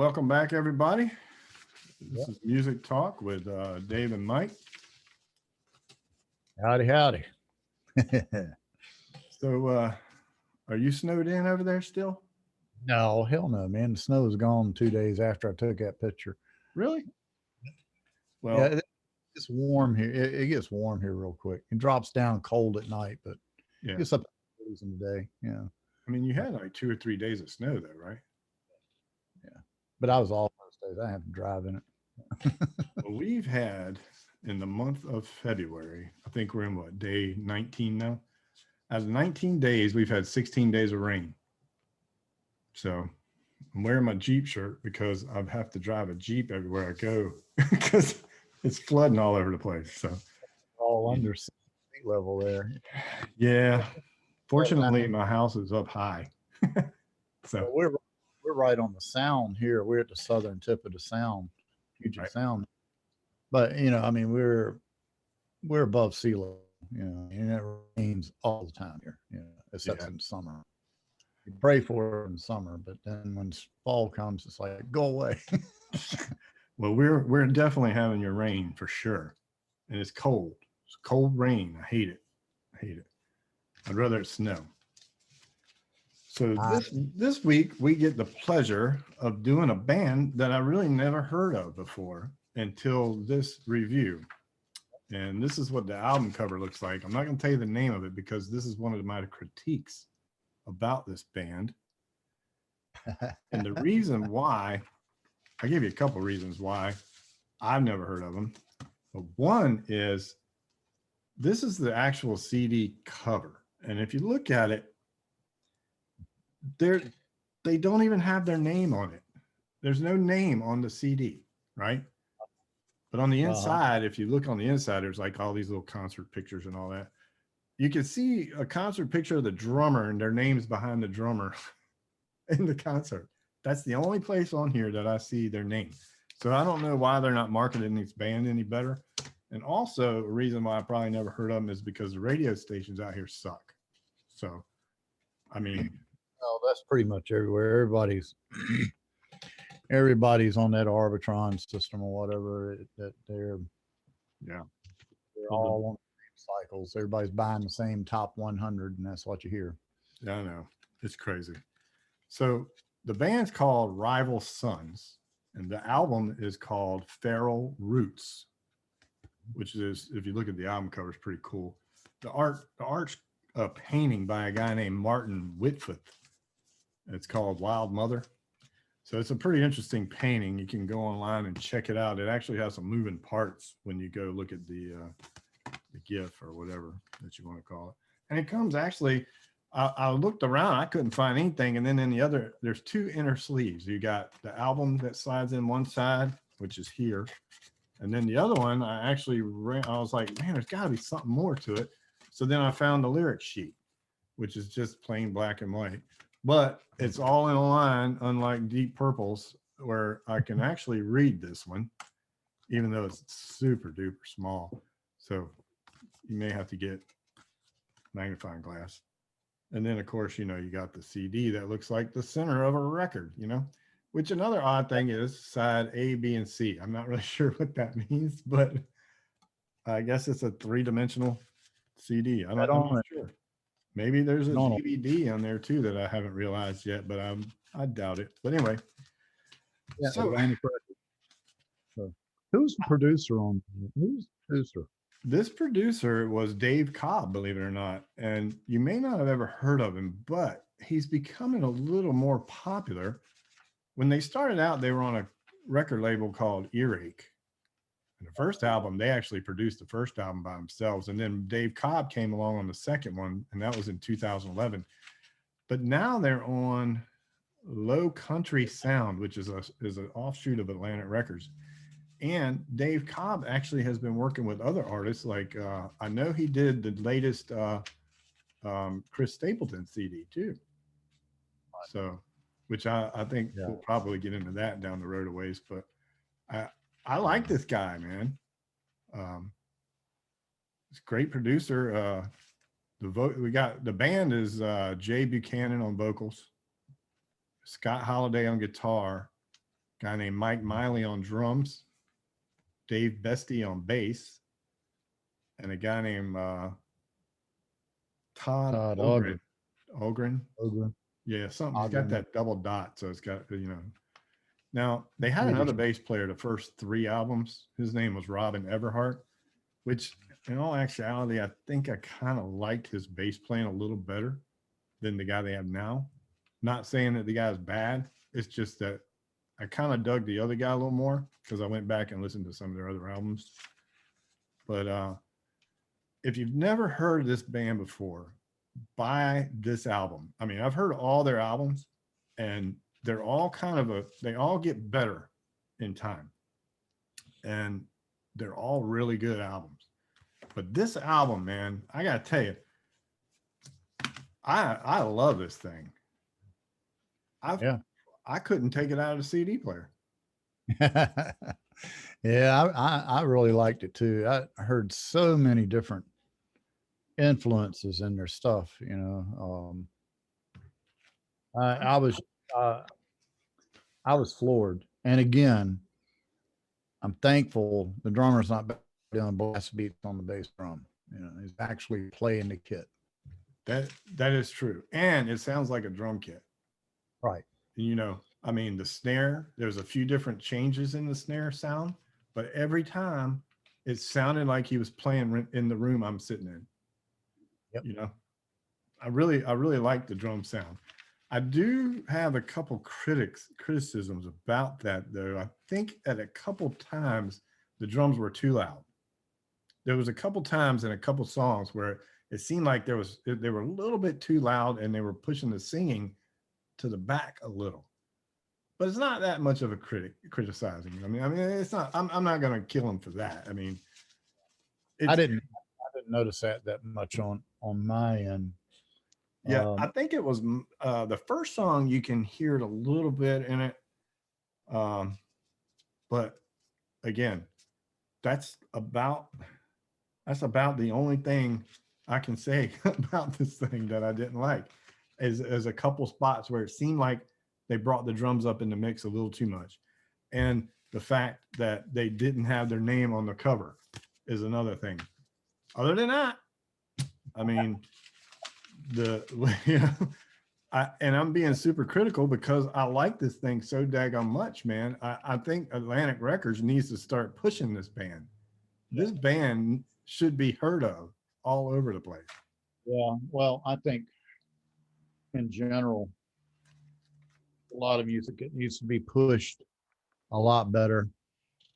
Welcome back, everybody. This Yep. is Music Talk with Dave and Mike. Howdy, howdy. So, are you snowed in over there still? No, hell no, man. The snow is gone 2 days after I took that picture. Really? Yeah, Well, it's warm here. It gets warm here real quick. It drops down cold at night, but it yeah. gets up to the 40s in the day. Yeah, I mean, you had like 2 or 3 days of snow, though, right? yeah. But I was off those days. I had to drive in it. Well, we've had in the month of February, I think we're in what, day 19 now? Out of 19 days, we've had 16 days of rain. So I'm wearing my Jeep shirt because I have to drive a Jeep everywhere I go because it's flooding all over the place. So, All under sea level there. yeah. Fortunately, Well, my house is up high. So, we're right on the sound here. We're at the southern tip of the sound, Puget right. Sound. But I mean, we're above sea level. And it rains all the time here. Except Yeah. in summer. You pray for it in summer, but then when fall comes, it's like go away. Well, we're definitely having your rain for sure. And it's cold. It's cold rain. I hate it. I hate it. I'd rather it snow. So Ah, this week we get the pleasure of doing a band that I really never heard of before until this review. And this is what the album cover looks like. I'm not going to tell you the name of it because this is one of my critiques about this band. And the reason why, I gave you a couple reasons why I've never heard of them. But one is this is the actual CD cover. And if you look at it, they don't even have their name on it. There's no name on the CD, right? But on the inside, if you look on the inside, there's like all these little concert pictures and all that. You can see a concert picture of the drummer and their names behind the drummer in the concert. That's the only place on here that I see their name. So I don't know why they're not marketing this band any better. And also a reason why I probably never heard of them is because the radio stations out here suck. So, I mean, well, that's pretty much everywhere. Everybody's on that Arbitron system or whatever. That yeah. they're Well, all on the same cycles. Everybody's buying the same top 100, and that's what you hear. Yeah, I know. It's crazy. So the band's called Rival Sons, and the album is called Feral Roots, which is, if you look at the album cover, it's pretty cool. The art's a painting by a guy named Martin Whitfuth. It's called Wild Mother. So it's a pretty interesting painting. You can go online and check it out. It actually has some moving parts when you go look at the GIF or whatever that you want to call it. And it comes actually, I looked around, I couldn't find anything. And then in the other, there's two inner sleeves. You got the album that slides in one side, which is here. And then the other one, I was like, man, there's got to be something more to it. So then I found the lyric sheet, which is just plain black and white. But it's all in a line, unlike Deep Purple's, where I can actually read this one, even though it's super duper small. So you may have to get magnifying glass. And then, of course, you got the CD that looks like the center of a record, which another odd thing is side A, B, and C. I'm not really sure what that means, but I guess it's a three-dimensional CD. I'm not sure. Maybe there's a DVD on there too that I haven't realized yet, but I doubt it. But anyway, yeah. So who's the producer on? Who's the producer? This producer was Dave Cobb, believe it or not, and you may not have ever heard of him, but he's becoming a little more popular. When they started out, they were on a record label called Earache. And the first album, they actually produced the first album by themselves. And then Dave Cobb came along on the second one, and that was in 2011. But now they're on Low Country Sound, which is an offshoot of Atlantic Records. And Dave Cobb actually has been working with other artists. Like I know he did the latest Chris Stapleton CD too. So, which I think we'll probably get into that down the road a ways. But I like this guy, man. He's a great producer. The band is Jay Buchanan on vocals, Scott Holiday on guitar, guy named Mike Miley on drums, Dave Bestie on bass, and a guy named Todd Todd Ogren. Ogren. Ogren. Yeah, something. He's got Ogren. that double dot, so it's got, you know. Now they had Swedish. another bass player the first 3 albums. His name was Robin Everhart, which in all actuality, I think I kind of liked his bass playing a little better than the guy they have now. Not saying that the guy's bad. It's just that I kind of dug the other guy a little more because I went back and listened to some of their other albums. But if you've never heard this band before, buy this album. I mean, I've heard all their albums, and they're all kind of they all get better in time. And they're all really good albums. But this album, man, I gotta tell you, I love this thing. I couldn't take it out of the CD player. Yeah, I really liked it too. I heard so many different influences in their stuff, you know. I was I was floored. And again, I'm thankful the drummer's not doing blast beats on the bass drum. You know, he's actually playing the kit. That is true. And it sounds like a drum kit. Right. You know, I mean, the snare, there's a few different changes in the snare sound, but every time it sounded like he was playing in the room I'm sitting in. Yep. You know, I really like the drum sound. I do have a couple criticisms about that, though. I think at a couple times the drums were too loud. There was a couple times in a couple songs where it seemed like they were a little bit too loud, and they were pushing the singing to the back a little. But it's not that much of a criticizing. I mean, it's not. I'm not going to kill him for that. I mean, I didn't notice that much on my end. Yeah, I think it was the first song. You can hear it a little bit in it, but again, that's about the only thing I can say about this thing that I didn't like. Is a couple spots where it seemed like they brought the drums up in the mix a little too much, and the fact that they didn't have their name on the cover is another thing. Other than that, I mean, I'm being super critical because I like this thing so daggone much, man. I think Atlantic Records needs to start pushing this band. This band should be heard of all over the place. Yeah, well, I think in general, a lot of music needs to be pushed a lot better.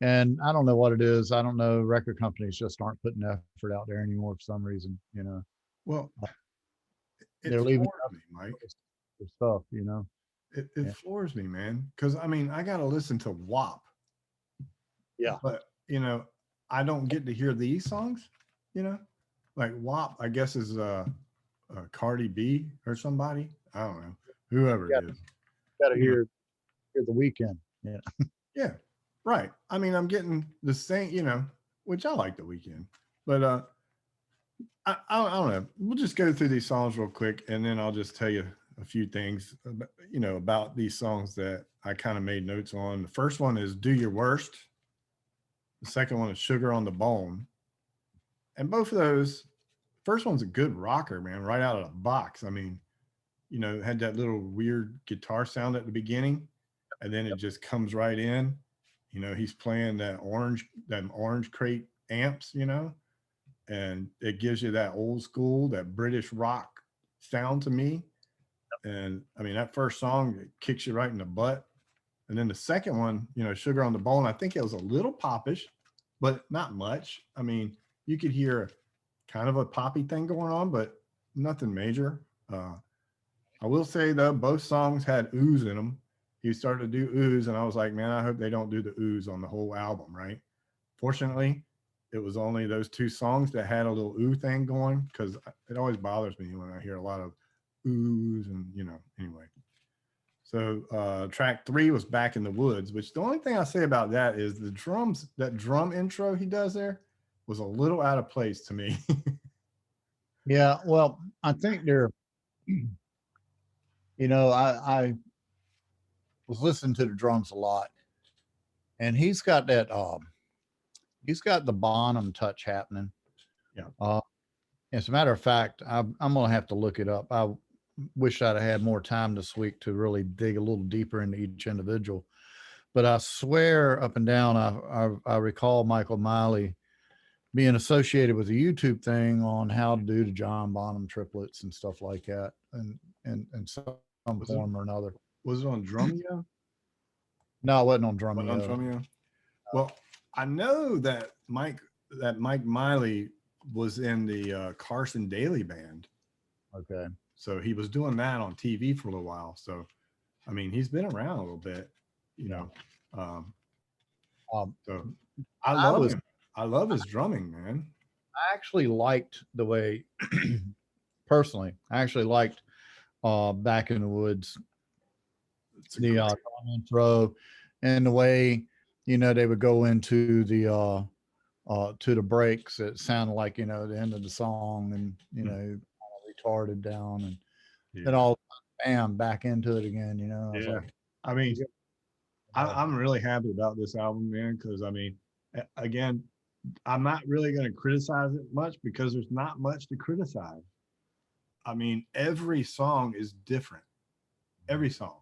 And I don't know what it is. I don't know. Record companies just aren't putting effort out there anymore for some reason, you know. Well, they're leaving me, Mike. Stuff, you know. It floors me, man. Because I mean, I got to listen to WAP. Yeah. But you know, I don't get to hear these songs. You know, like WAP, I guess is Cardi B or somebody. I don't know, whoever it is. Got to hear The Weeknd. Yeah. Yeah. Right. I mean, I'm getting the same, you know, which I like The Weeknd, but I don't know. We'll just go through these songs real quick, and then I'll just tell you a few things, you know, about these songs that I kind of made notes on. The first one is Do Your Worst. The second one is Sugar on the Bone. And both of those, first one's a good rocker, man, right out of the box. I mean, you know, had that little weird guitar sound at the beginning, and then it just comes right in. You know, he's playing that orange crate amps, you know, and it gives you that old school, that British rock sound to me. And I mean, that first song, it kicks you right in the butt. And then the second one, you know, Sugar on the Bone, I think it was a little popish, but not much. I mean, you could hear kind of a poppy thing going on, but nothing major. I will say though, both songs had ooze in them. He started to do ooze, and I was like, man, I hope they don't do the ooze on the whole album, right? Fortunately, it was only those 2 songs that had a little ooh thing going, because it always bothers me when I hear a lot of oohs, and you know, anyway. So track 3 was Back in the Woods, which the only thing I say about that is the drums, that drum intro he does there was a little out of place to me. Yeah, well, I think they're, you know, I was listening to the drums a lot, and he's got that he's got the Bonham touch happening. Yeah. As a matter of fact, I'm gonna have to look it up. I wish I'd have had more time this week to really dig a little deeper into each individual. But I swear up and down, I recall Michael Miley being associated with a YouTube thing on how to do the John Bonham triplets and stuff like that, and some Was it, form or another. was it on Drumeo? No, it wasn't on Wasn't on Drumeo. Drumeo? Well, I know that Mike Miley was in the Carson Daly band. Okay. So he was doing that on TV for a little while. So, I mean, he's been around a little bit, you know. So I love him. I love his drumming, man. I actually liked the way, personally, I actually liked Back in the Woods, the drum intro, and the way, they would go into the to the breaks. It sounded like, the end of the song, and, kind of retarded down, and then all, bam, back into it again, I was like, I mean, I'm really happy about this album, man, because I mean, again, I'm not really going to criticize it much because there's not much to criticize. I mean, every song is different. Every song.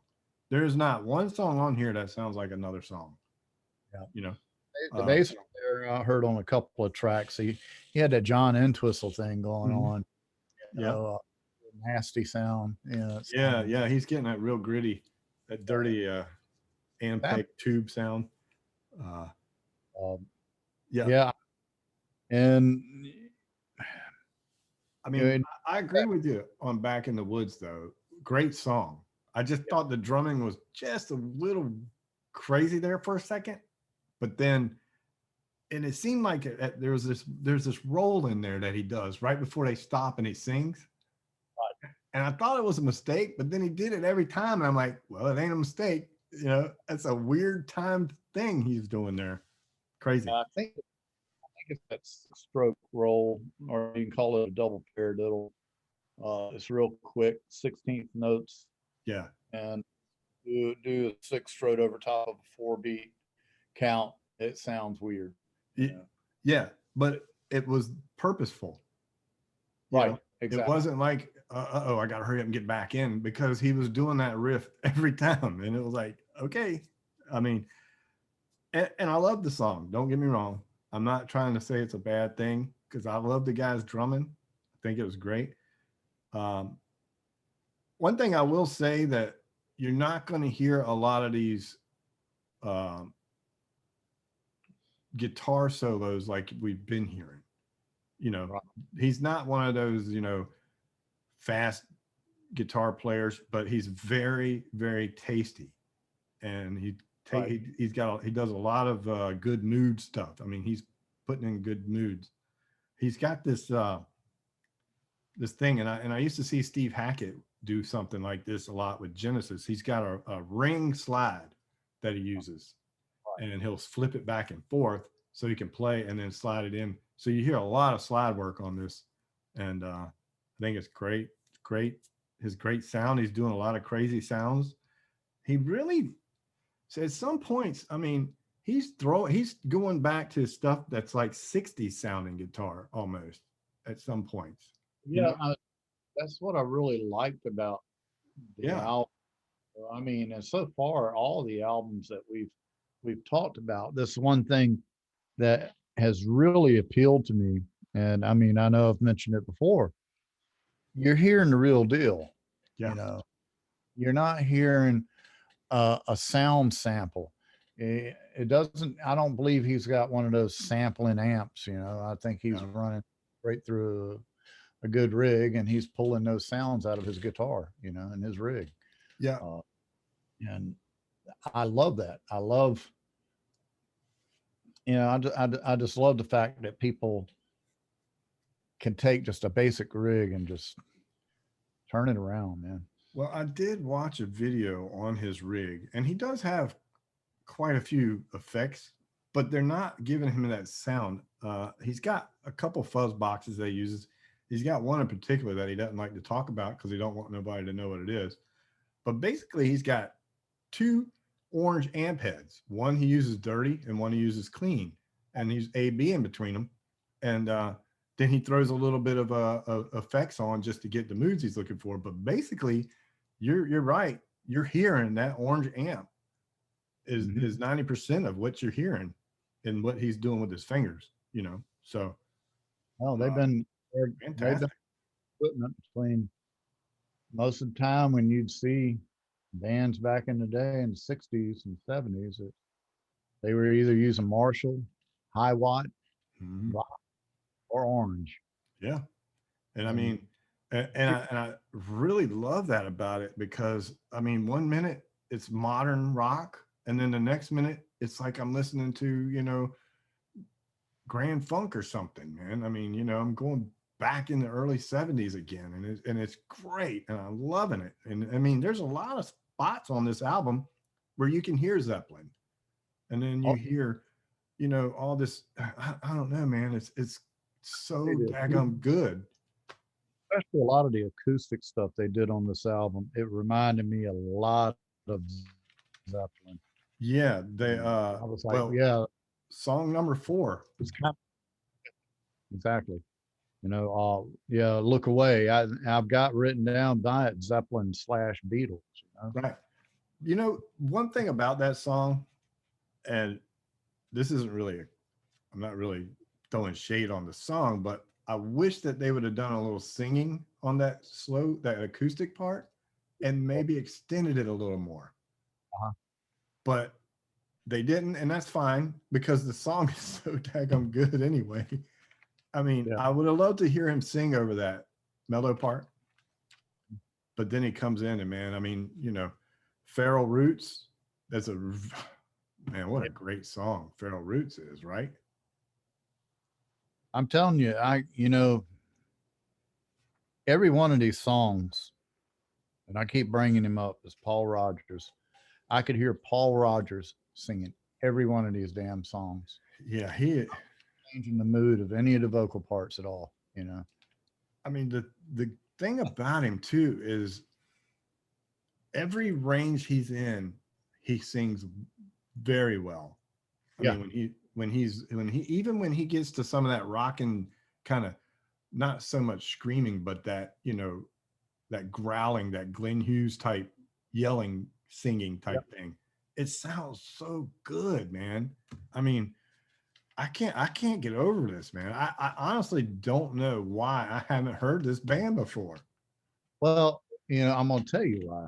There's not one song on here that sounds like another song. Yeah. The bass player I heard on a couple of tracks. He had that John Entwistle thing going on. Nasty sound. Yeah. He's getting that real gritty, that dirty Ampeg tube sound. Yeah. And I mean, I agree with you on Back in the Woods, though. Great song. I just thought the drumming was just a little crazy there for a second, but then, and it seemed like there's this roll in there that he does right before they stop and he sings. And I thought it was a mistake, but then he did it every time. And I'm like, well, it ain't a mistake. That's a weird timed thing he's doing there. Crazy. I think it's that stroke roll, or you can call it a double paradiddle. It's real quick, 16th notes. Yeah. And do a 6 stroke over top of a 4-beat count. It sounds weird. Yeah, but it was purposeful. Right. Exactly. It wasn't like, I got to hurry up and get back in, because he was doing that riff every time. And it was like, okay. I mean, and I love the song. Don't get me wrong. I'm not trying to say it's a bad thing, because I love the guy's drumming. I think it was great. One thing I will say that you're not going to hear a lot of these guitar solos like we've been hearing. He's not one of those, fast guitar players, but he's very, very tasty, and he does a lot of good mood stuff. I mean, he's putting in good moods. He's got this this thing, and I used to see Steve Hackett do something like this a lot with Genesis. He's got a ring slide that he uses, and he'll flip it back and forth so he can play and then slide it in. So you hear a lot of slide work on this, and I think it's great. It's great. His great sound. He's doing a lot of crazy sounds. He really, so at some points, I mean, he's going back to stuff that's like 60s sounding guitar almost at some points. That's what I really liked about the album. I mean, and so far, all the albums that we've talked about, this one thing that has really appealed to me, and I mean, I know I've mentioned it before, you're hearing the real deal. You're not hearing a sound sample. It doesn't, I don't believe he's got one of those sampling amps. I think he's running right through a good rig, and he's pulling those sounds out of his guitar, in his rig. And I love that. I love, I just love the fact that people can take just a basic rig and just turn it around, man. Well, I did watch a video on his rig, and he does have quite a few effects, but they're not giving him that sound. He's got a couple fuzz boxes that he uses. He's got one in particular that he doesn't like to talk about because he don't want nobody to know what it is. But basically, he's got orange amp heads. One he uses dirty and one he uses clean, and he's A/B in between them. And then he throws a little bit of effects on just to get the moods he's looking for. But basically, you're right. You're hearing that orange amp is 90% of what you're hearing and what he's doing with his fingers. So Oh, they've been fantastic. equipment between most of the time when you'd see bands back in the day in the 60s and 70s, they were either using Marshall, high watt, Mhm. or orange. Yeah. And I And mean, and I really love that about it, because I mean, one minute it's modern rock, and then the next minute it's like I'm listening to, Grand Funk or something, man. I mean, I'm going back in the early 70s again, and it's great, and I'm loving it. And I mean, there's a lot of spots on this album where you can hear Zeppelin, and then you oh, hear, all this. I don't know, man. It's so it is. daggum good. Especially a lot of the acoustic stuff they did on this album, it reminded me a lot of Zeppelin. Yeah, they And I was like, well, yeah, song number 4. it's kind of exactly. Yeah, look away. I've got written down by it Zeppelin slash Beatles. Right. One thing about that song, and this isn't really I'm not really throwing shade on the song, but I wish that they would have done a little singing on that acoustic part, and maybe extended it a little more. Uh-huh. But they didn't, and that's fine, because the song is so daggum good anyway. I mean, Yeah. I would have loved to hear him sing over that mellow part, but then he comes in and, man, I mean, Feral Roots, that's man, what a great song Feral Roots is, right? I'm telling you, every one of these songs, and I keep bringing him up, is Paul Rogers. I could hear Paul Rogers singing every one of these damn songs, Yeah, changing the mood of any of the vocal parts at all. I mean, the thing about him too is every range he's in, he sings very well. I Yeah. mean, when he gets to some of that rocking kind of, not so much screaming, but that growling, that Glenn Hughes type yelling, singing type thing, it sounds so good, man. I mean, I can't get over this, man. I honestly don't know why I haven't heard this band before. Well, I'm gonna tell you why.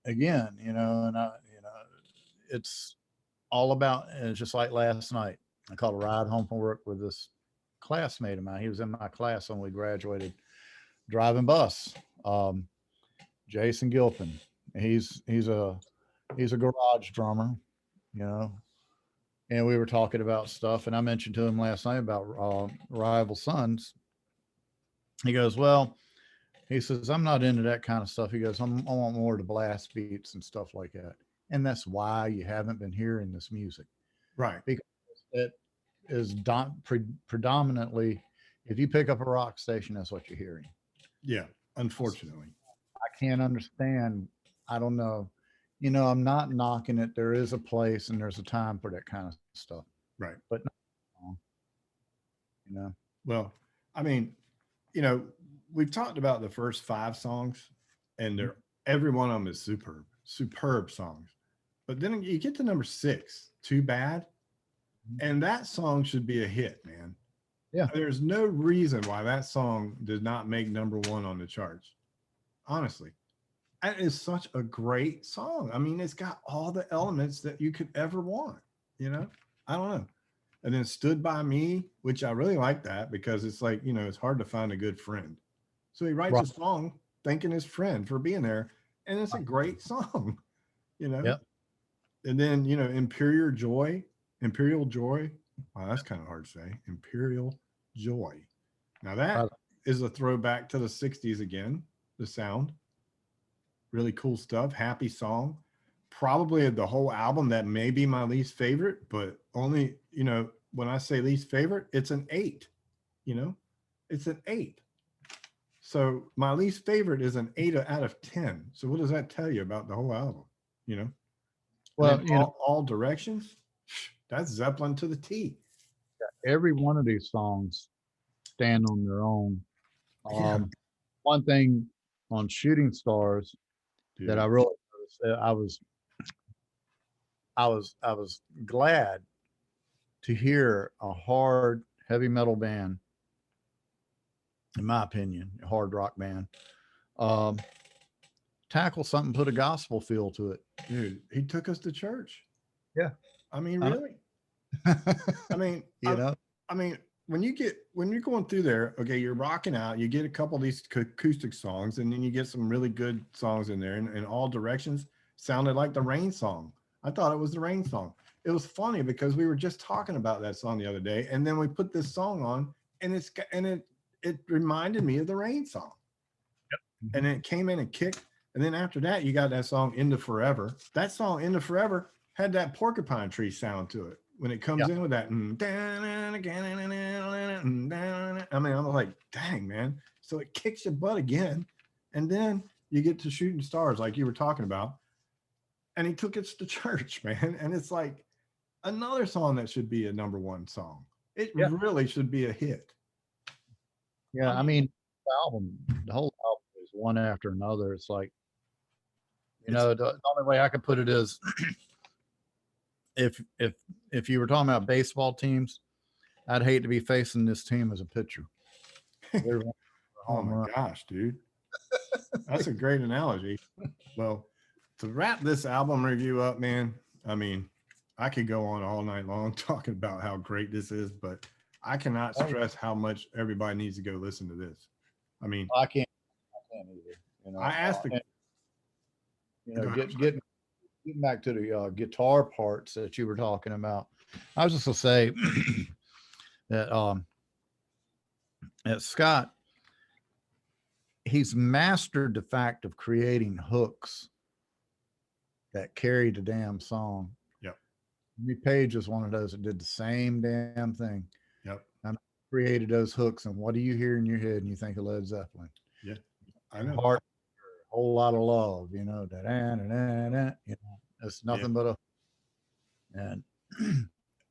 Again, it's all about. And it's just like last night. I caught a ride home from work with this classmate of mine. He was in my class when we graduated, driving bus. Um, Jason Gilpin. He's a garage drummer, you know. And we were talking about stuff, and I mentioned to him last night about Rival Sons. He goes, "Well," he says, "I'm not into that kind of stuff." He goes, I want more of the blast beats and stuff like that. And that's why you haven't been hearing this music, Right. because it is predominantly, if you pick up a rock station, that's what you're hearing. Yeah. Unfortunately. I can't understand. I don't know. I'm not knocking it. There is a place and there's a time for that kind of stuff, Right. but no, you know, Well, I mean, you know, we've talked about the first 5 songs, and every one of them is superb songs. But then you get to number 6, Too Bad, and that song should be a hit, man. yeah, There's no reason why that song did not make number 1 on the charts. Honestly, that is such a great song. I mean, it's got all the elements that you could ever want, you know? I don't know. And then Stood By Me, which I really like that, because it's like, it's hard to find a good friend. So he writes right, a song thanking his friend for being there, and it's a great song, you know? yep. And then, Imperial Joy. Wow, that's kind of hard to say. Imperial Joy. Now that is a throwback to the 60s again, the sound. Really cool stuff. Happy song. Probably of the whole album, that may be my least favorite, but only, when I say least favorite, it's an 8, you know, it's an 8. So my least favorite is an 8 out of 10. So what does that tell you about the whole album? You know? Well, And then all directions, that's Zeppelin to the T. every one of these songs stand on their own. Yeah, One thing on Shooting Stars that I dude. really noticed, I was glad to hear a hard heavy metal band, in my opinion, a hard rock band, um, tackle something, put a gospel feel to it. Dude, he took us to church. Yeah. I mean, I really? I mean, you know, I mean, when you're going through there, okay, you're rocking out, you get a couple of these acoustic songs, and then you get some really good songs in there, and in all directions sounded like the Rain song. I thought it was the Rain song. It was funny because we were just talking about that song the other day, and then we put this song on, and it reminded me of the Rain song. And then it came in and kicked. And then after that, you got that song Into Forever. That song Into Forever had that porcupine tree sound to it when it comes yeah. in with that. I mean, I'm like, dang, man. So it kicks your butt again. And then you get to Shooting Stars, like you were talking about. And he took us to church, man. And it's like another song that should be a number one song. It Yeah. really should be a hit. Yeah. I mean, the whole album is one after another. It's like, the only way I could put it is if if if you were talking about baseball teams, I'd hate to be facing this team as a pitcher. They're running for a Oh home my run. gosh, dude. That's a great analogy. Well, to wrap this album review up, man, I mean, I could go on all night long talking about how great this is, but I cannot Oh, stress how much everybody needs to go listen to this. I mean, I can't either. I asked the And, go ahead, I'm sorry. getting back to the guitar parts that you were talking about. I was just gonna say that that Scott, he's mastered the fact of creating hooks that carry the damn song. Yep. Jimmy Page is one of those that did the same damn thing. Yep. And created those hooks. And what do you hear in your head and you think of Led Zeppelin? Yeah. I know. Heart, a whole lot of love, da, da, da, da, it's Yeah. nothing but a, and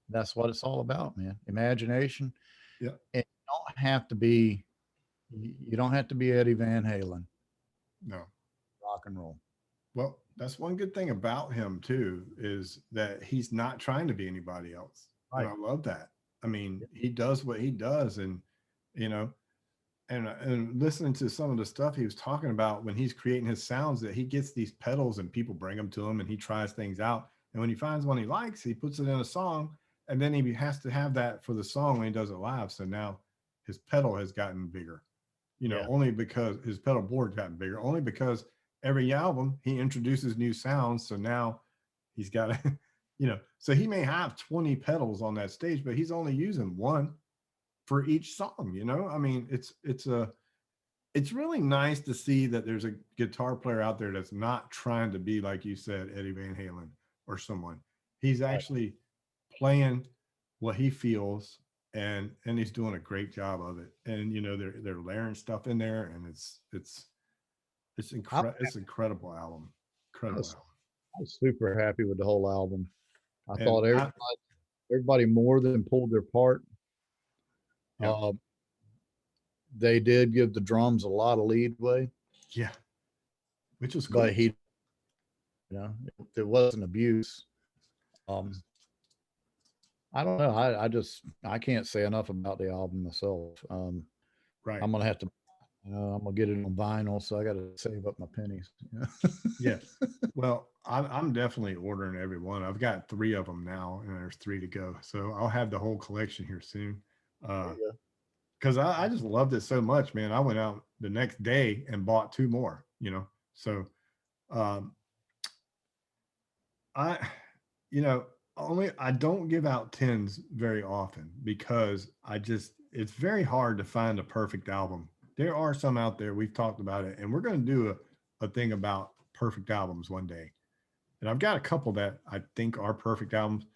that's what it's all about, man. Imagination. Yeah. And you don't have to be Eddie Van Halen, No. rock and roll. Well, that's one good thing about him too, is that he's not trying to be anybody else. And Right. I love that. I mean, he does what he does, and you know, and listening to some of the stuff he was talking about when he's creating his sounds, that he gets these pedals and people bring them to him and he tries things out, and when he finds one he likes, he puts it in a song, and then he has to have that for the song when he does it live. So now his pedal has gotten bigger, Yeah. only because his pedal board gotten bigger, only because every album he introduces new sounds. So now he's got to so he may have 20 pedals on that stage, but he's only using one for each song. I mean, it's really nice to see that there's a guitar player out there that's not trying to be, like you said, Eddie Van Halen or someone. He's actually playing what he feels, and he's doing a great job of it. And they're layering stuff in there, and it's incredible album. Incredible album. I was super happy with the whole album. I And thought everybody more than pulled their part. Yeah. They did give the drums a lot of leadway, yeah, which was cool. but it wasn't abuse. I don't know. I can't say enough about the album myself. Right. I'm gonna have to, I'm gonna get it on vinyl, so I got to save up my pennies. Yeah. Well, I'm definitely ordering every one. I've got 3 of them now, and there's 3 to go. So I'll have the whole collection here soon. Because I just loved it so much, man. I went out the next day and bought 2 more. So I, I don't give out 10s very often because it's very hard to find a perfect album. There are some out there, we've talked about it, and we're going to do a thing about perfect albums one day. And I've got a couple that I think are perfect albums,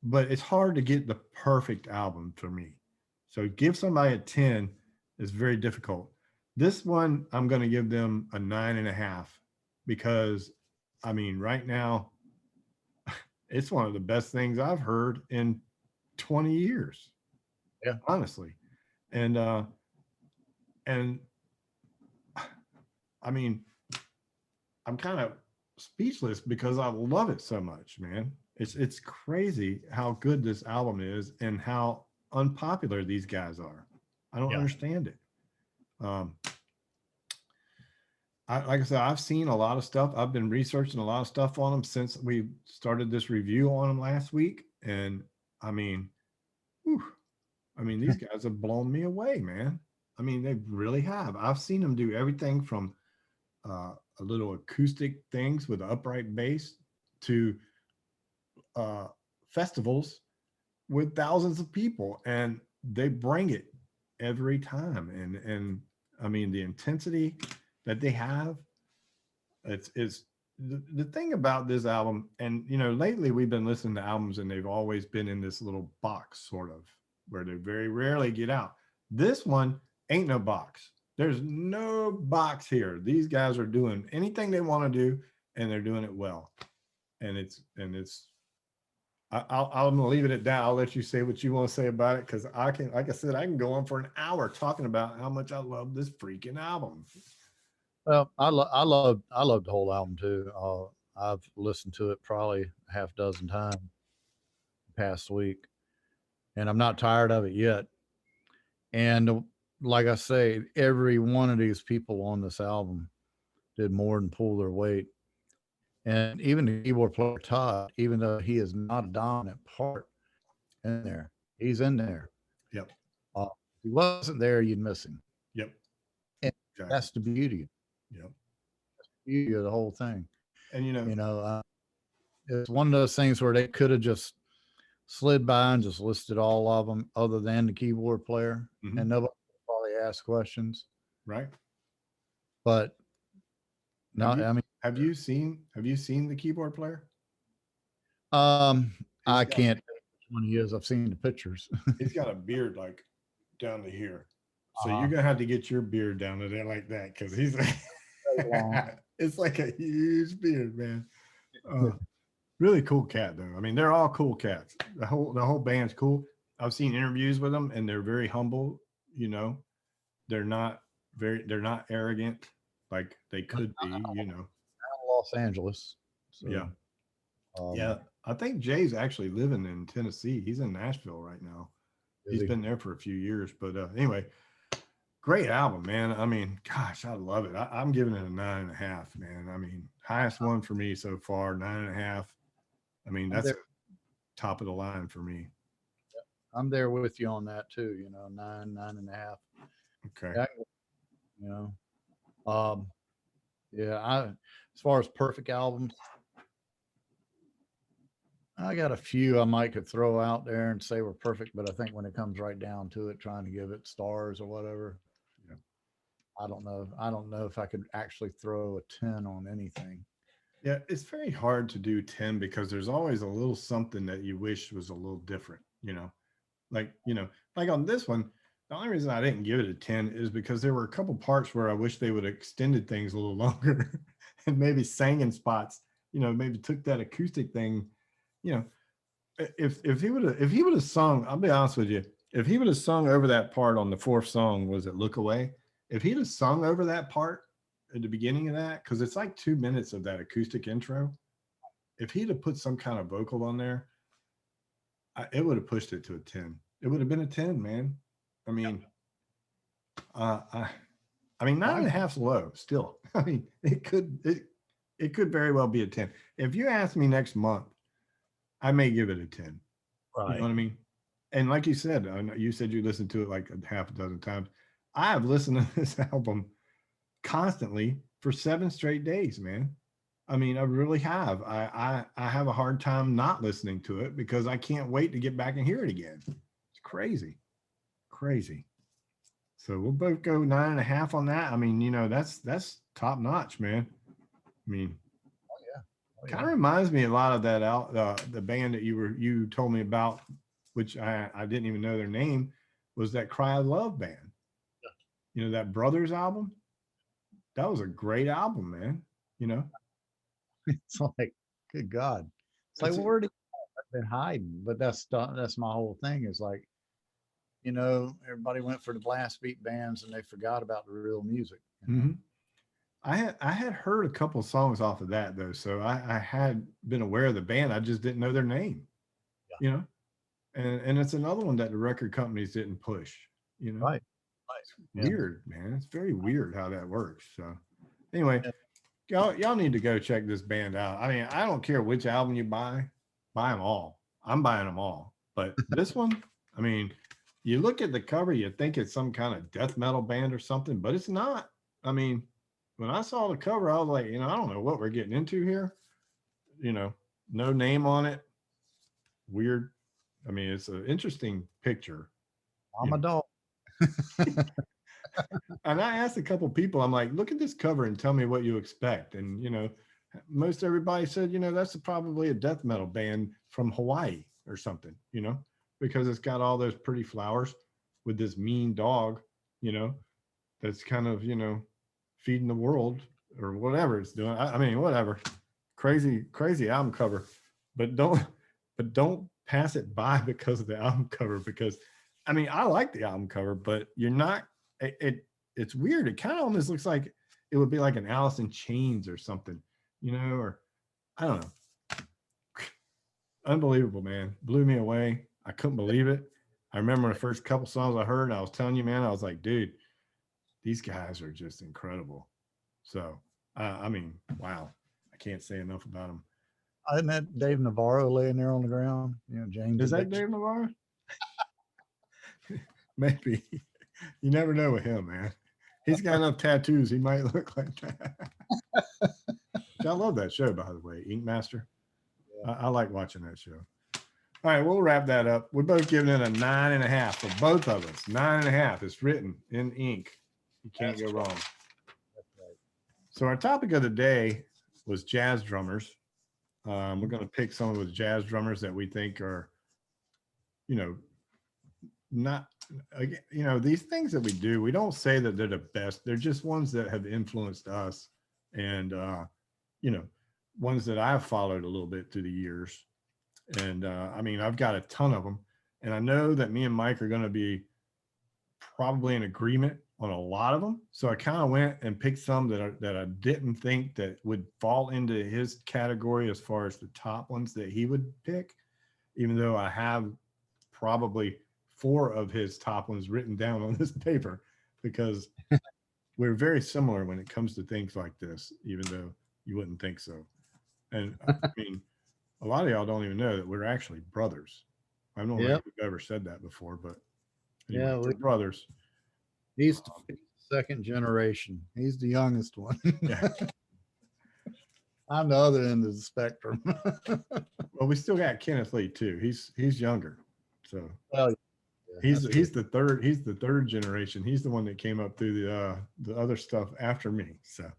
but it's hard to get the perfect album for me. So give somebody a 10 is very difficult. This one, I'm going to give them a 9.5 because, I mean, right now, it's one of the best things I've heard in 20 years, Yeah. honestly. And and I mean, I'm kind of speechless because I love it so much, man. It's crazy how good this album is and how unpopular these guys are. I don't Yeah. understand it. Um, like I said, I've seen a lot of stuff. I've been researching a lot of stuff on them since we started this review on them last week, and I mean, whew, I mean, these guys have blown me away, man. I mean, they really have. I've seen them do everything from a little acoustic things with upright bass to uh, festivals with thousands of people, and they bring it every time. And I mean, the intensity that they have, it's the thing about this album. And you know, lately we've been listening to albums, and they've always been in this little box, sort of, where they very rarely get out. This one ain't no box. There's no box here. These guys are doing anything they want to do, and they're doing it well. And it's I'm gonna leave it at that. I'll let you say what you want to say about it, because I can, like I said, I can go on for an hour talking about how much I love this freaking album. Well, I love the whole album too. I've listened to it probably a half dozen times past week, and I'm not tired of it yet. And like I say, every one of these people on this album did more than pull their weight. And even the keyboard player Todd, even though he is not a dominant part in there, he's in there. Yep. If he wasn't there, you'd miss him. Yep. And Exactly. that's the Yep. beauty of the whole thing. And you know, You know, it's one of those things where they could have just slid by and just listed all of them other than the keyboard player, Mhm. and nobody would probably ask questions. right? But no, I mean, Have you seen the keyboard player? I He's got can't tell which one he is. I've seen the pictures. he's got a beard like down to here. So Uh, you're gonna have to get your beard down to there like that, because he's long. it's like a huge beard, man. Uh, really cool cat though. I mean, they're all cool cats. The whole band's cool. I've seen interviews with them, and they're very humble. You know, they're not arrogant like they could be. You know, Los Angeles. So, yeah, um, yeah. I think Jay's actually living in Tennessee. He's in Nashville right now. He's he? been there for a few years, but anyway, great album, man. I mean, gosh, I love it. I'm giving it a 9.5, man. I mean, highest one for me so far, 9.5. I mean, I'm that's there, top of the line for me. I'm there with you on that too. You know, 9.5. Okay. Yeah, you know, um, yeah. As far as perfect albums, I got a few I might could throw out there and say were perfect, but I think when it comes right down to it, trying to give it stars or whatever, Yeah. I don't know. I don't know if I could actually throw a 10 on anything. Yeah, it's very hard to do 10 because there's always a little something that you wish was a little different, you know. Like on this one, the only reason I didn't give it a 10 is because there were a couple parts where I wish they would have extended things a little longer and maybe sang in spots, maybe took that acoustic thing, you know, if he would have sung, I'll be honest with you, if he would have sung over that part on the fourth song, was it Look Away? If he'd have sung over that part at the beginning of that, because it's like 2 minutes of that acoustic intro, if he'd have put some kind of vocal on there, it would have pushed it to a 10. It would have been a 10, man. I mean, uh, I, I mean, nine and a half's low still. I mean, it could very well be a 10. If you ask me next month, I may give it a 10. You know Right. what I mean? And like you said, I know you said you listened to it like a half a dozen times. I have listened to this album constantly for 7 straight days, man. I mean, I really have. I have a hard time not listening to it because I can't wait to get back and hear it again. It's crazy, crazy. So we'll both go 9.5 on that. I mean, that's top notch, man. I mean, Oh, kind yeah. of reminds me a lot of that out the band that you told me about, which I didn't even know their name, was that Cry of Love band. That Brothers album. That was a great album, man. You know, It's like, good God. It's like, It's well, where did they been hiding? But that's my whole thing is like, everybody went for the blast beat bands and they forgot about the real music. Mhm. I had heard a couple songs off of that though, so I had been aware of the band. I just didn't know their name, Yeah. you know. And it's another one that the record companies didn't push, you know. Right. Right. It's Yeah. weird, man. It's very weird how that works. So anyway, Yeah. y'all need to go check this band out. I mean, I don't care which album you buy them all. I'm buying them all. But this one, I mean, you look at the cover, you think it's some kind of death metal band or something, but it's not. I mean, when I saw the cover, I was like, I don't know what we're getting into here. No name on it. Weird. I mean, it's an interesting picture. I'm a dog. And I asked a couple people, I'm like, look at this cover and tell me what you expect. And, most everybody said, that's probably a death metal band from Hawaii or something, because it's got all those pretty flowers with this mean dog, that's kind of, feeding the world or whatever it's doing. I mean, whatever. Crazy, crazy album cover. But don't pass it by because of the album cover, because I mean, I like the album cover, but you're not it's weird. It kind of almost looks like it would be like an Alice in Chains or something, or I don't know. Unbelievable, man. Blew me away. I couldn't believe it. I remember the first couple songs I heard, and I was telling you, man, I was like, dude, these guys are just incredible. So, I mean, wow. I can't say enough about them. Isn't that Dave Navarro laying there on the ground? James. Is that Dave Navarro? Maybe. You never know with him, man. He's got enough tattoos. He might look like that. I love that show, by the way, Ink Master. Yeah. I like watching that show. All right, we'll wrap that up. We're both giving it a 9.5 for both of us. 9.5. It's written in ink. You can't go wrong. That's right. So our topic of the day was jazz drummers. We're going to pick some of the jazz drummers that we think are, not, these things that we do, we don't say that they're the best. They're just ones that have influenced us and, ones that I've followed a little bit through the years. And I mean, I've got a ton of them. And I know that me and Mike are going to be probably in agreement on a lot of them. So I kind of went and picked some that I didn't think that would fall into his category as far as the top ones that he would pick, even though I have probably 4 of his top ones written down on this paper, because we're very similar when it comes to things like this, even though you wouldn't think so. And I mean, a lot of y'all don't even know that we're actually brothers. I don't know if we've ever said that before, but anyway, we're brothers. He's the second generation. He's the youngest one. Yeah. I'm the other end of the spectrum. Well, we still got Kenneth Lee too. He's younger, so well, he's the third generation. He's the one that came up through the other stuff after me. So,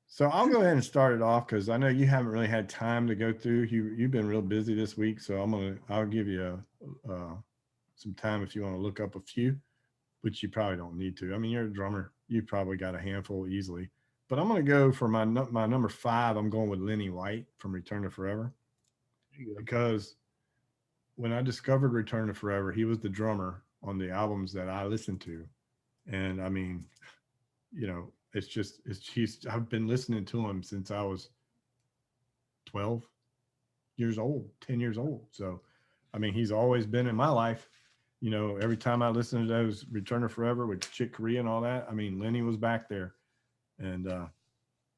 so I'll go ahead and start it off because I know you haven't really had time to go through. You've been real busy this week, so I'll give you some time if you want to look up a few, which you probably don't need to. I mean, you're a drummer. You probably got a handful easily. But I'm going to go for my number 5. I'm going with Lenny White from Return to Forever, because when I discovered Return to Forever, he was the drummer on the albums that I listened to. And I mean, I've been listening to him since I was 12 years old, 10 years old. So, I mean, he's always been in my life. Every time I listen to those Return to Forever with Chick Corea and all that, I mean, Lenny was back there. And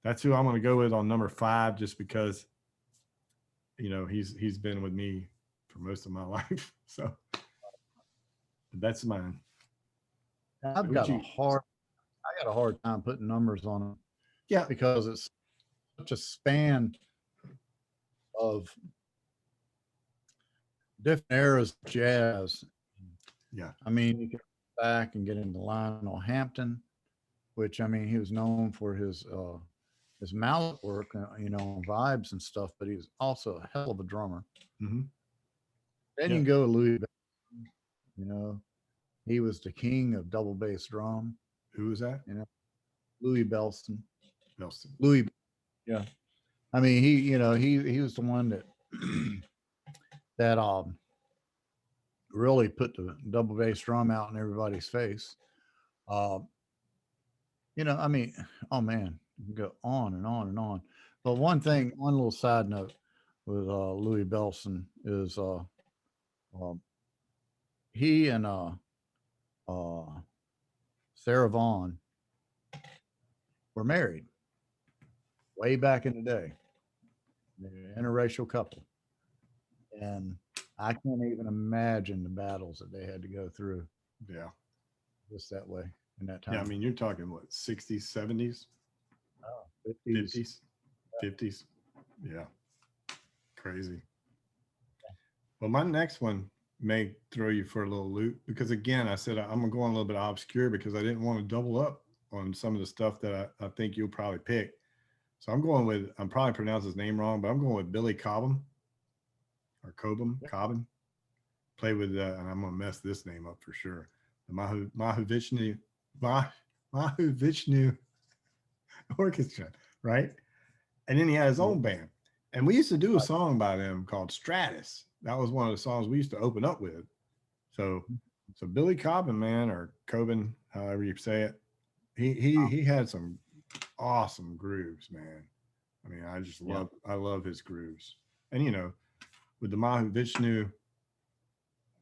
that's who I'm going to go with on number 5, just because, he's been with me for most of my life. So that's mine. I've got a hard time putting numbers on it. Yeah. Because it's such a span of different eras of jazz. Yeah. I mean, you can go back and get into Lionel Hampton, which, I mean, he was known for his mallet work, vibes and stuff, but he was also a hell of a drummer. Mm-hmm. Then you go to Louis Bellson, he was the king of double bass drum. Who was that? Louis Bellson. Bellson. Louis Yeah. I mean, he was the one that that really put the double bass drum out in everybody's face. Uh, I mean, oh man, you can go on and on and on. But one little side note with Louis Belson is um, he and uh, Sarah Vaughan were married way back in the day. They're an interracial couple, and I can't even imagine the battles that they had to go through Yeah. just that way in that Yeah. I time. mean, you're talking what, 60s, 70s, Oh, 50s. 50s, 50s. Yeah. Crazy. Well, my next one may throw you for a little loop because, again, I said I'm going to go on a little bit obscure because I didn't want to double up on some of the stuff that I think you'll probably pick. So I'm probably pronouncing his name wrong, but I'm going with Billy Cobham or Cobham, Cobham. Play with, and I'm going to mess this name up for sure. The Mahavishnu Orchestra, right? And then he had his own band. And we used to do a song by them called Stratus. That was one of the songs we used to open up with. So Billy Cobham, man, or Coben, however you say it, he had some awesome grooves, man. I mean, I love his grooves. And with the Mahavishnu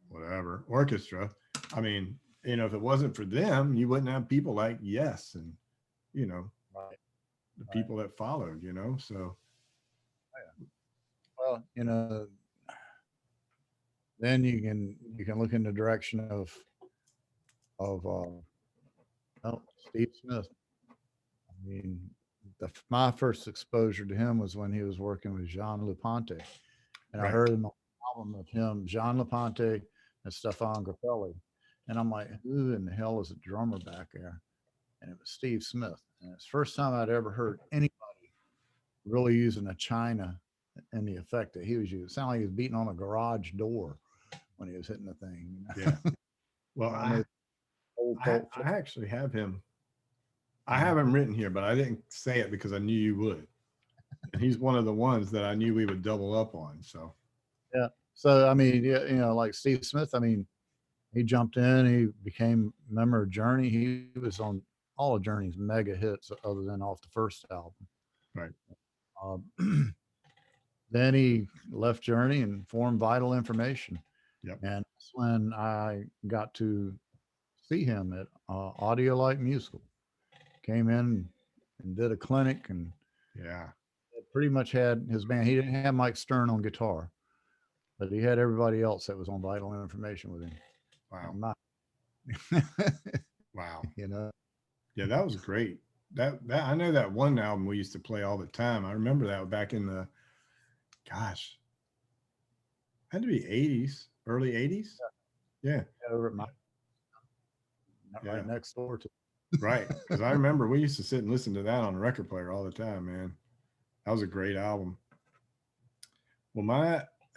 whatever orchestra, I mean, if it wasn't for them, you wouldn't have people like Yes and Right. the people that followed, So Well, then you can look in the direction of Steve Smith. I mean, my first exposure to him was when he was working with Jean LePonte, and I right. heard an album of him, Jean LePonte, and Stefan Grappelli, and I'm like, who in the hell is a drummer back there? And it was Steve Smith, and it's the first time I'd ever heard anybody really using a china and the effect that he was using. It sounded like he was beating on a garage door when he was hitting the thing. Yeah. Well, One of those old folk. I actually have him. I Mhm. have him written here, but I didn't say it because I knew you would. And he's one of the ones that I knew we would double up on. So Yeah. So I mean, yeah, like Steve Smith. I mean, he jumped in. He became a member of Journey. He was on all of Journey's mega hits, other than off the first album. right. Um, then he left Journey and formed Vital Information, Yep. and that's when I got to see him at Audio Light Musical. Came in and did a clinic, and Yeah. pretty much had his band. He didn't have Mike Stern on guitar, but he had everybody else that was on Vital Information with him. Wow. Wow. You know, Yeah, that was great. That I know that one album we used to play all the time. I remember that back in the gosh, had to be 80s, early 80s. Yeah. over at my Yeah. right next door to. Right. Because I remember we used to sit and listen to that on a record player all the time, man. That was a great album. Well,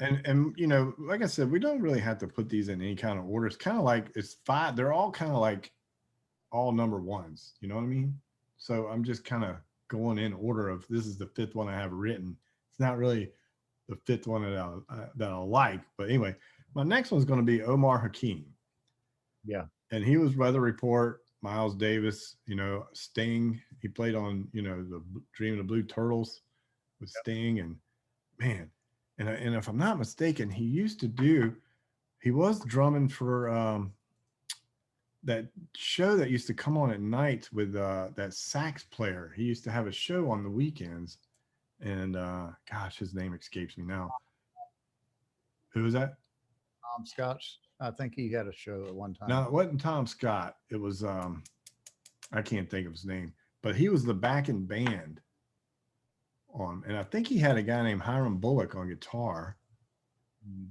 like I said, we don't really have to put these in any kind of order. It's kind of like it's five. They're all kind of like all number ones. You know what I mean? So I'm just kind of going in order of this is the fifth one I have written. It's not really the fifth one that I like, but anyway, my next one's going to be Omar Hakim. Yeah. And he was Weather Report, Miles Davis, Sting. He played on the Dream of the Blue Turtles with Sting, and man, and if I'm not mistaken, he was drumming for that show that used to come on at night with that sax player. He used to have a show on the weekends, and gosh, his name escapes me now. Who was that? Tom Scott. I think he had a show at one time. No, it wasn't Tom Scott. It was I can't think of his name, but he was the backing band on, and I think he had a guy named Hiram Bullock on guitar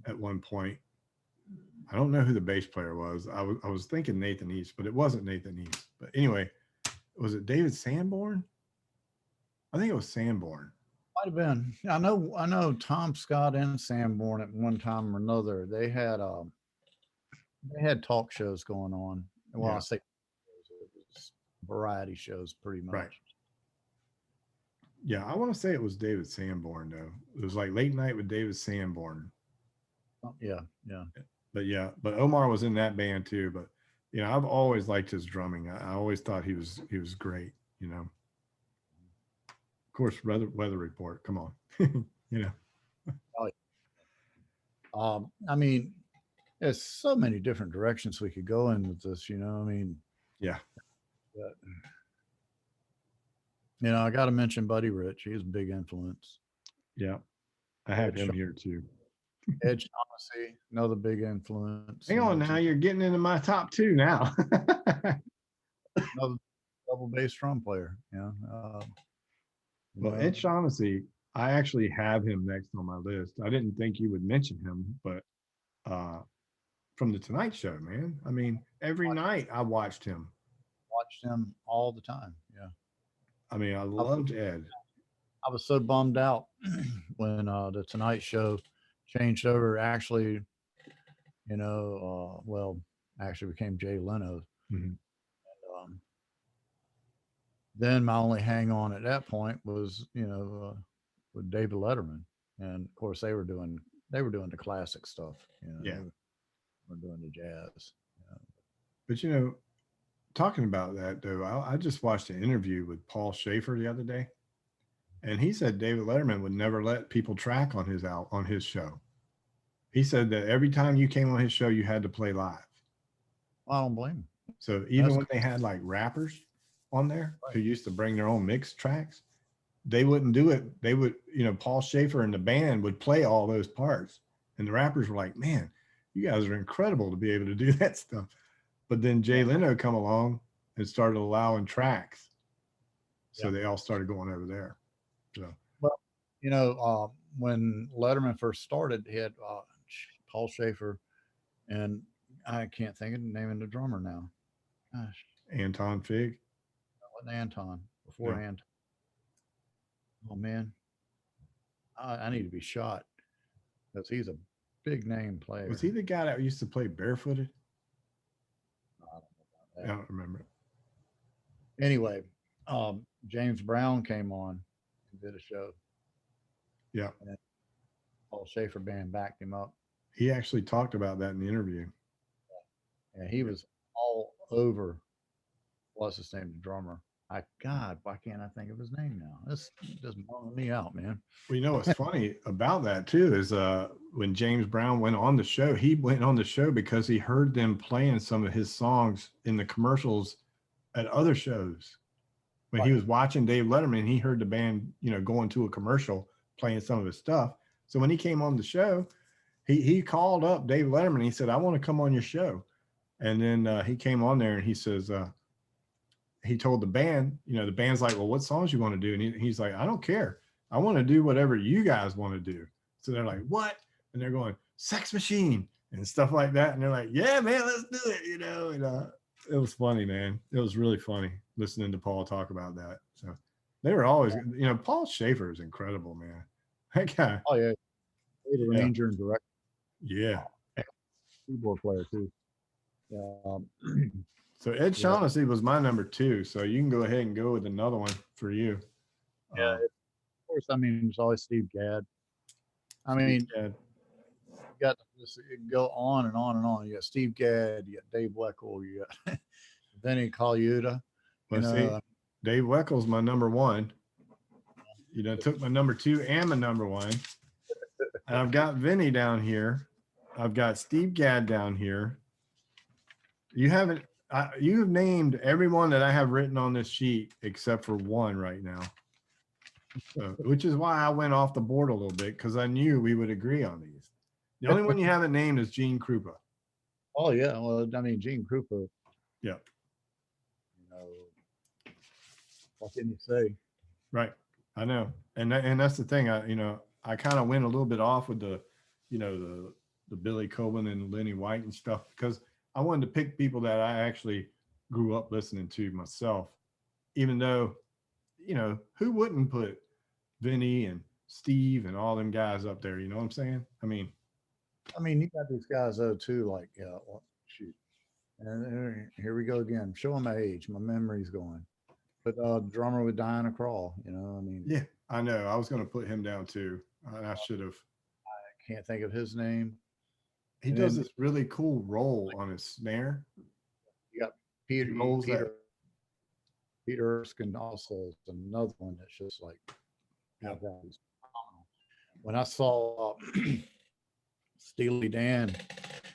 at one point. I don't know who the bass player was. I was thinking Nathan East, but it wasn't Nathan East. But anyway, was it David Sanborn? I think it was Sanborn. Might have been. I know Tom Scott and Sanborn at one time or another. They had talk shows going on. Well, Yeah. I say it was variety shows pretty much. Right. Yeah, I want to say it was David Sanborn though. It was like Late Night with David Sanborn. Yeah, yeah. But yeah, but Omar was in that band too. But you know, I've always liked his drumming. I always thought he was great. You know, of course, Weather Report. Come on, you know. I mean, there's so many different directions we could go in with this, you know. I mean, Yeah, but, you know, I got to mention Buddy Rich. He's a big influence. yeah. I have Ed, him Sha- here too. Ed Shaughnessy, another big influence. Hang You on know, now, you're getting into my top two now. another double bass drum player. You Well, know, Ed Shaughnessy, I actually have him next on my list. I didn't think you would mention him, but uh, from the Tonight Show, man. I mean, every night I watched him. watched him all the time. Yeah, I mean, I I, loved Ed. I was so bummed out when the Tonight Show changed over. Actually, well, actually became Jay Leno. Mhm. Um, then my only hang on at that point was, with David Letterman, and of course they were doing the classic stuff. Yeah. They were doing the jazz. But, you know, talking about that, though, I just watched an interview with Paul Schaefer the other day, and he said David Letterman would never let people track on his show. He said that every time you came on his show, you had to play live. I don't blame him. So even That's when they had like rappers on there right. who used to bring their own mixed tracks, they wouldn't do it. They would, Paul Schaefer and the band would play all those parts. And the rappers were like, man, you guys are incredible to be able to do that stuff. But then Jay Leno come along and started allowing tracks. So Yeah. they all started going over there. So Well, when Letterman first started, he had Paul Schaefer, and I can't think of the name of the drummer now. Gosh, Anton Fig. that wasn't Anton before No. Anton. Oh man, I need to be shot because he's a big name player. Was he the guy that used to play barefooted? I don't know I about don't remember. that. Anyway, James Brown came on and did a show. Yeah. And Paul Schaefer band backed him up, He actually talked about that in the interview. and he was all over. What's his name? The drummer. God, why can't I think of his name now? This just blowing me out, man. Well, you know what's funny about that too is when James Brown went on the show, he went on the show because he heard them playing some of his songs in the commercials at other shows. When he Right. was watching Dave Letterman, he heard the band, going to a commercial playing some of his stuff. So when he came on the show, he called up Dave Letterman. He said, "I want to come on your show," and then he came on there and he says. He told the band, the band's like, well, what songs you want to do? And he's like, I don't care. I want to do whatever you guys want to do. So they're like, what? And they're going, Sex Machine and stuff like that. And they're like, yeah, man, let's do it. And it was funny, man. It was really funny listening to Paul talk about that. So they were always, Paul Schaefer is incredible, man. That guy. Oh yeah, he's a Yeah. arranger and director, Yeah. keyboard player too. So Ed Shaughnessy was my number 2. So you can go ahead and go with another one for you. Yeah, of course. I mean, it's always Steve Gadd. I mean, yeah. you got this. It can go on and on and on. You got Steve Gadd, you got Dave Weckl, you got Vinny Colaiuta. Well, see, Dave Weckle's my number 1. Took my number 2 and my number 1. And I've got Vinny down here. I've got Steve Gadd down here. You have named everyone that I have written on this sheet except for one right now. So, which is why I went off the board a little bit because I knew we would agree on these. The only one you haven't named is Gene Krupa. Oh yeah, well, I mean, Gene Krupa. Yeah. What can you say? Right. I know. And that's the thing. I kind of went a little bit off with the Billy Coben and Lenny White and stuff because I wanted to pick people that I actually grew up listening to myself, even though, who wouldn't put Vinny and Steve and all them guys up there? You know what I'm saying? I mean, you got these guys though too, like shoot, and here we go again. Showing my age, my memory's going. But drummer with Diana Krall, yeah, I know. I was going to put him down too. I should have. Can't think of his name. He And does then this really cool roll on his snare. you got He Peter rolls Peter that. Peter Erskine also is another one that's just like, Yeah. oh God, he's phenomenal. When I saw Steely Dan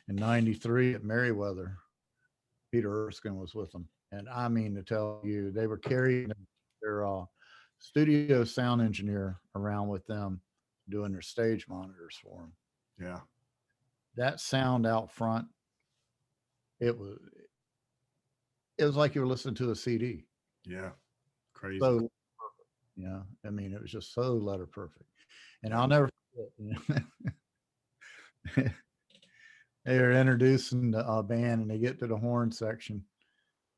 in '93 at Merriweather, Peter Erskine was with them, and I mean to tell you, they were carrying their studio sound engineer around with them, doing their stage monitors for them. Yeah. That sound out front, it was it was like you were listening to a CD. Yeah. Crazy. So I mean, it was just so letter perfect. And I'll never forget, they were introducing the band, and they get to the horn section,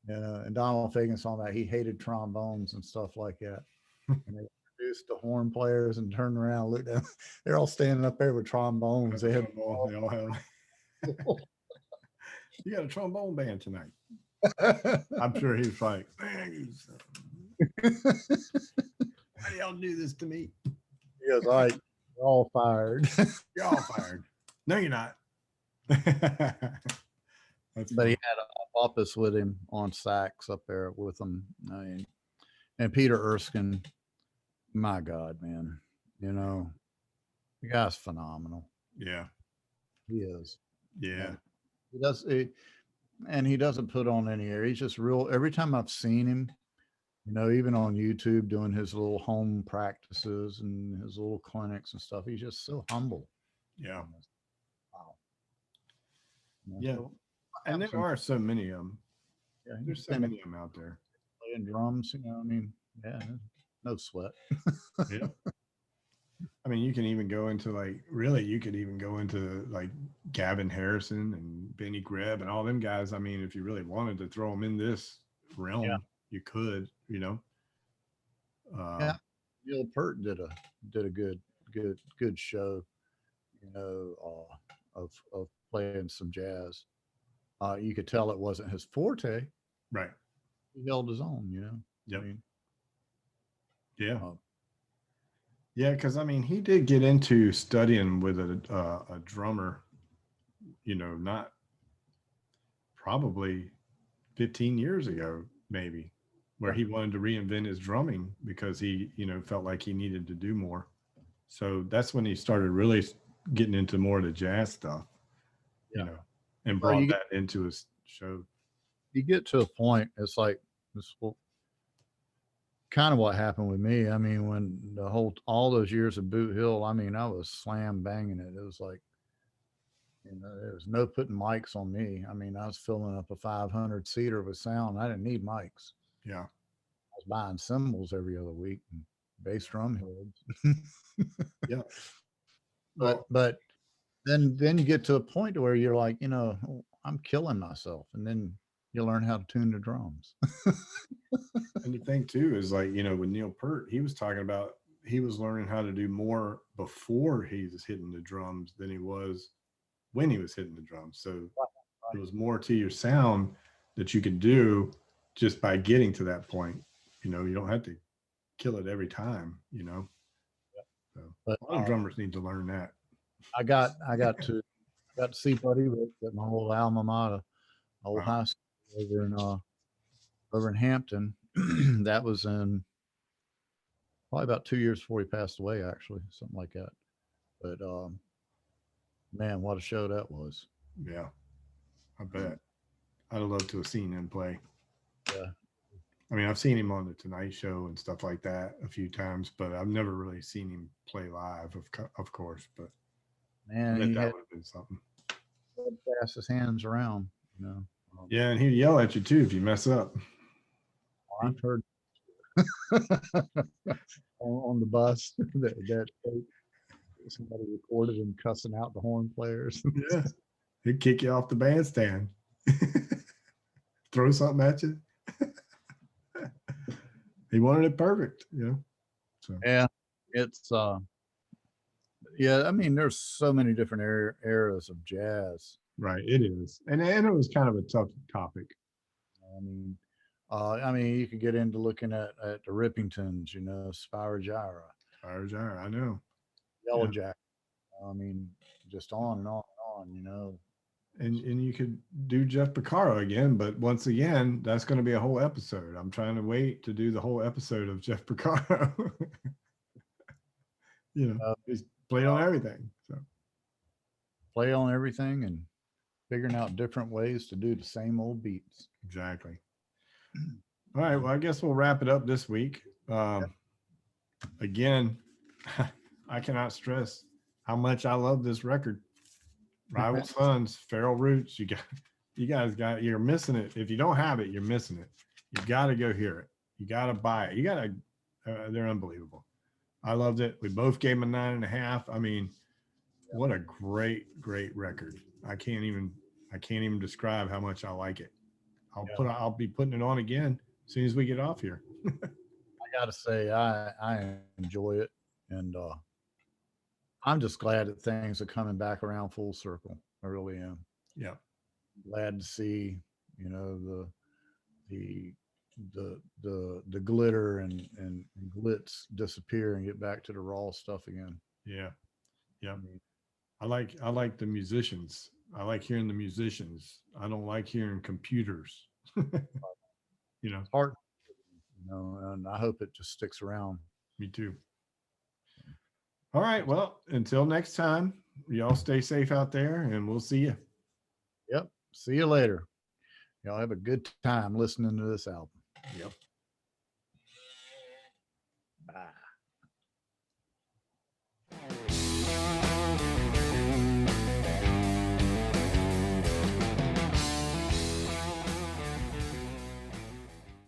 and Donald Fagen's talking about he hated trombones and stuff like that. And they introduced the horn players and turned around, looked at them. They're all standing up there with trombones. They had Trombone, they all have. You got a trombone band tonight. I'm sure he was like, man, why do y'all do this to me? He goes, all right, we're all fired. You're all fired. No, you're not. That's But he funny. had a office with him on sax up there with him. I mean, and Peter Erskine, my God, man, the guy's phenomenal. Yeah. He is. Yeah. And and he doesn't put on any air. He's just real. Every time I've seen him, even on YouTube doing his little home practices and his little clinics and stuff, he's just so humble. Yeah. Wow. Yeah. So And there are so many of them. yeah, There's so many of them out there. playing drums. I mean, yeah, no sweat. Yeah. I mean, you can even go into really, you could even go into like Gavin Harrison and Benny Greb and all them guys. I mean, if you really wanted to throw them in this realm, Yeah. you could, Yeah, Neil Peart did a good show, of playing some jazz. You could tell it wasn't his forte. Right. He held his own. I Yep. mean, Yeah. uh, Yeah. Because I mean, he did get into studying with a drummer, not probably 15 years ago, maybe, where he wanted to reinvent his drumming because he, felt like he needed to do more. So that's when he started really getting into more of the jazz stuff, yeah. and Well, brought that into his show. you get to a point. It's like this. Kind of what happened with me. I mean, when all those years of Boot Hill, I mean, I was slam banging it. It was like, there was no putting mics on me. I mean, I was filling up a 500 seater with sound. I didn't need mics. Yeah. I was buying cymbals every other week and bass drum heads. Yeah. But then you get to a point where you're like, I'm killing myself, and then you learn how to tune the drums. And the thing too is like, with Neil Peart, he was talking about he was learning how to do more before he was hitting the drums than he was when he was hitting the drums. So it was more to your sound that you could do just by getting to that point. You don't have to kill it every time, So But a lot of drummers need to learn that. I got to see Buddy Rich at my old alma mater, old Wow. high school over in Hampton. That was in probably about 2 years before he passed away, actually, something like that. But man, what a show that was! Yeah, I bet. I'd have loved to have seen him play. Yeah, I mean, I've seen him on the Tonight Show and stuff like that a few times, but I've never really seen him play live, of course. But I man, bet he that had would have been something. the fastest hands around. Yeah, and he'd yell at you too if you mess up. I've heard on the bus that somebody recorded him cussing out the horn players. Yeah, he'd kick you off the bandstand, throw something at you. He wanted it perfect, So Yeah, it's yeah. I mean, there's so many different eras of jazz. right, it is, and it was kind of a tough topic. I mean, you could get into looking at the Rippingtons, Spyro Gyra. Fire Gyre, I know. Yellow Yeah. Jacket. I mean, just on and on and on, you know. And you could do Jeff Picaro again, but once again, that's going to be a whole episode. I'm trying to wait to do the whole episode of Jeff Picaro. He's played on everything. So Play on everything and figuring out different ways to do the same old beats. exactly. All right. Well, I guess we'll wrap it up this week. Again, I cannot stress how much I love this record. Rival Sons, Feral Roots. You're missing it. If you don't have it, you're missing it. You got to go hear it. You got to buy it. They're unbelievable. I loved it. We both gave them a 9.5. I mean, what a great record. I can't even describe how much I like it. I'll be putting it on again as soon as we get off here. I gotta say, I enjoy it, and I'm just glad that things are coming back around full circle. I really am. Yeah. Glad to see, you know, the glitter and glitz disappear and get back to the raw stuff again. Yeah. Yeah. I like the musicians. I like hearing the musicians. I don't like hearing computers. It's hard, you know, and I hope it just sticks around. Me too. All right. Well, until next time, y'all stay safe out there and we'll see you. Yep. See you later. Y'all have a good time listening to this album. Yep. Bye.